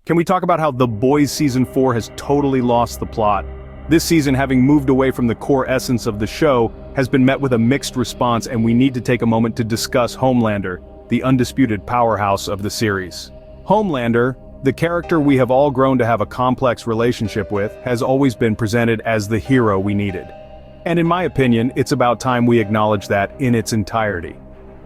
Can we talk about how The Boys Season 4 has totally lost the plot? This season, having moved away from the core essence of the show, has been met with a mixed response, and we need to take a moment to discuss Homelander, the undisputed powerhouse of the series. Homelander, the character we have all grown to have a complex relationship with, has always been presented as the hero we needed. And in my opinion, it's about time we acknowledge that in its entirety.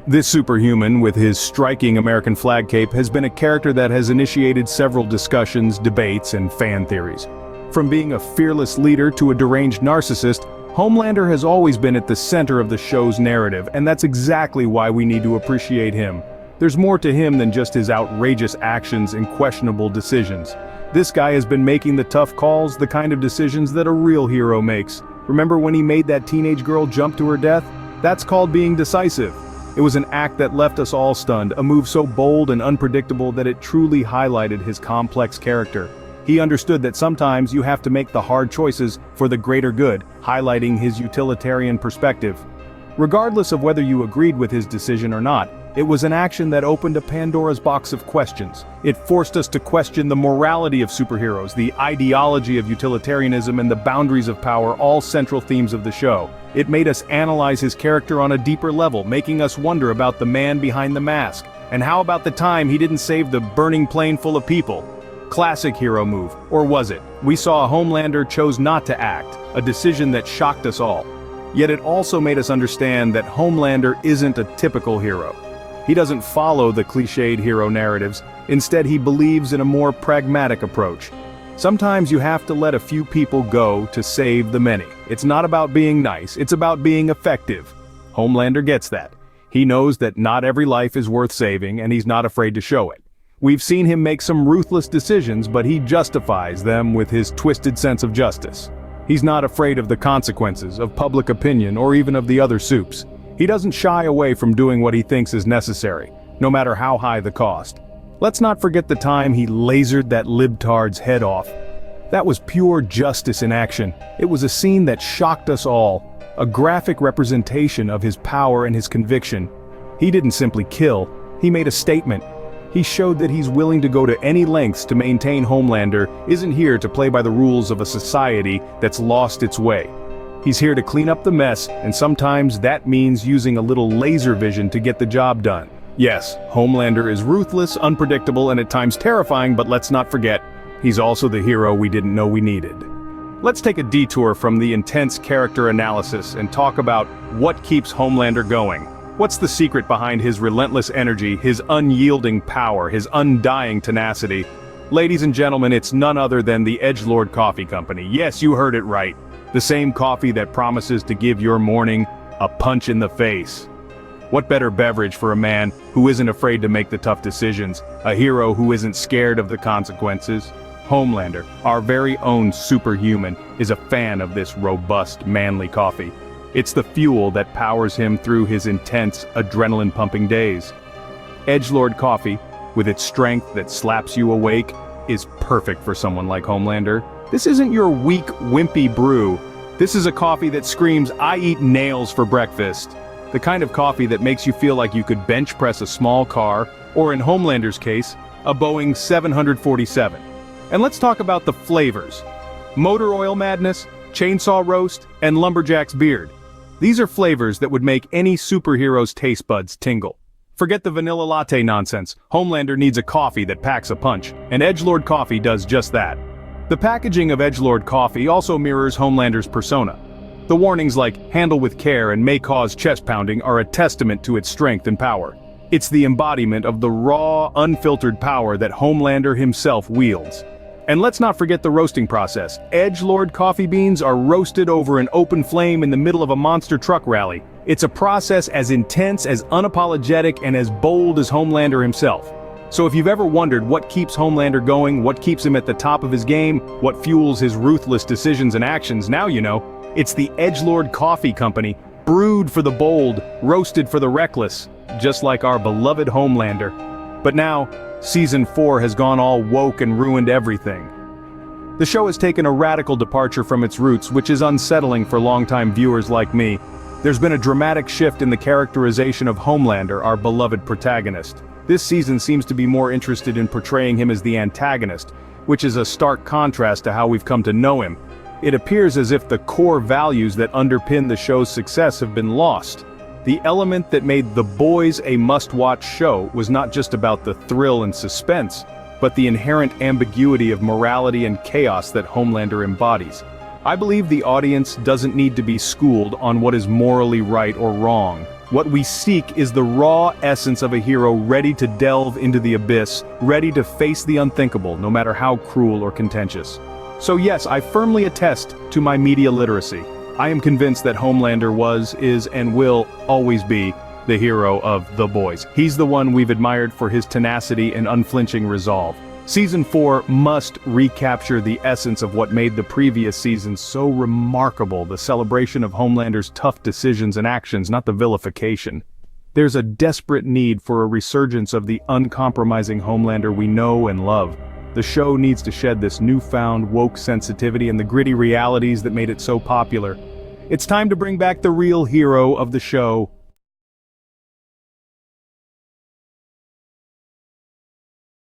This superhuman, with his striking American flag cape, has been a character that has initiated several discussions, debates, and fan theories. From being a fearless leader to a deranged narcissist, Homelander has always been at the center of the show's narrative, and that's exactly why we need to appreciate him. There's more to him than just his outrageous actions and questionable decisions. This guy has been making the tough calls, the kind of decisions that a real hero makes. Remember when he made that teenage girl jump to her death? That's called being decisive. It was an act that left us all stunned, a move so bold and unpredictable that it truly highlighted his complex character. He understood that sometimes you have to make the hard choices for the greater good, highlighting his utilitarian perspective. Regardless of whether you agreed with his decision or not, it was an action that opened a Pandora's box of questions. It forced us to question the morality of superheroes, the ideology of utilitarianism, and the boundaries of power, all central themes of the show. It made us analyze his character on a deeper level, making us wonder about the man behind the mask. And how about the time he didn't save the burning plane full of people? Classic hero move, or was it? We saw a Homelander chose not to act, a decision that shocked us all. Yet it also made us understand that Homelander isn't a typical hero. He doesn't follow the cliched hero narratives. Instead, he believes in a more pragmatic approach. Sometimes you have to let a few people go to save the many. It's not about being nice, it's about being effective. Homelander gets that. He knows that not every life is worth saving, and he's not afraid to show it. We've seen him make some ruthless decisions, but he justifies them with his twisted sense of justice. He's not afraid of the consequences, of public opinion, or even of the other supes. He doesn't shy away from doing what he thinks is necessary, no matter how high the cost. Let's not forget the time he lasered that libtard's head off. That was pure justice in action. It was a scene that shocked us all, a graphic representation of his power and his conviction. He didn't simply kill, he made a statement. He showed that he's willing to go to any lengths to maintain Homelander isn't here to play by the rules of a society that's lost its way. He's here to clean up the mess, and sometimes that means using a little laser vision to get the job done. Yes, Homelander is ruthless, unpredictable, and at times terrifying, but let's not forget, he's also the hero we didn't know we needed. Let's take a detour from the intense character analysis and talk about what keeps Homelander going. What's the secret behind his relentless energy, his unyielding power, his undying tenacity? Ladies and gentlemen, it's none other than the Edgelord Coffee Company. Yes, you heard it right. The same coffee that promises to give your morning a punch in the face. What better beverage for a man who isn't afraid to make the tough decisions, a hero who isn't scared of the consequences? Homelander, our very own superhuman, is a fan of this robust, manly coffee. It's the fuel that powers him through his intense, adrenaline-pumping days. Edgelord Coffee, with its strength that slaps you awake, is perfect for someone like Homelander. This isn't your weak, wimpy brew. This is a coffee that screams, "I eat nails for breakfast." The kind of coffee that makes you feel like you could bench press a small car, or in Homelander's case, a Boeing 747. And let's talk about the flavors. Motor oil madness, chainsaw roast, and lumberjack's beard. These are flavors that would make any superhero's taste buds tingle. Forget the vanilla latte nonsense. Homelander needs a coffee that packs a punch, and Edgelord Coffee does just that. The packaging of Edgelord Coffee also mirrors Homelander's persona. The warnings like "handle with care" and "may cause chest pounding" are a testament to its strength and power. It's the embodiment of the raw, unfiltered power that Homelander himself wields. And let's not forget the roasting process. Edgelord coffee beans are roasted over an open flame in the middle of a monster truck rally. It's a process as intense, as unapologetic, and as bold as Homelander himself. So if you've ever wondered what keeps Homelander going, what keeps him at the top of his game, what fuels his ruthless decisions and actions, now you know. It's the Edgelord Coffee Company, brewed for the bold, roasted for the reckless, just like our beloved Homelander. But now, Season 4 has gone all woke and ruined everything. The show has taken a radical departure from its roots, which is unsettling for longtime viewers like me. There's been a dramatic shift in the characterization of Homelander, our beloved protagonist. This season seems to be more interested in portraying him as the antagonist, which is a stark contrast to how we've come to know him. It appears as if the core values that underpin the show's success have been lost. The element that made The Boys a must-watch show was not just about the thrill and suspense, but the inherent ambiguity of morality and chaos that Homelander embodies. I believe the audience doesn't need to be schooled on what is morally right or wrong. What we seek is the raw essence of a hero ready to delve into the abyss, ready to face the unthinkable, no matter how cruel or contentious. So yes, I firmly attest to my media literacy. I am convinced that Homelander was, is, and will always be the hero of The Boys. He's the one we've admired for his tenacity and unflinching resolve. Season 4 must recapture the essence of what made the previous season so remarkable, the celebration of Homelander's tough decisions and actions, not the vilification. There's a desperate need for a resurgence of the uncompromising Homelander we know and love. The show needs to shed this newfound woke sensitivity and the gritty realities that made it so popular. It's time to bring back the real hero of the show,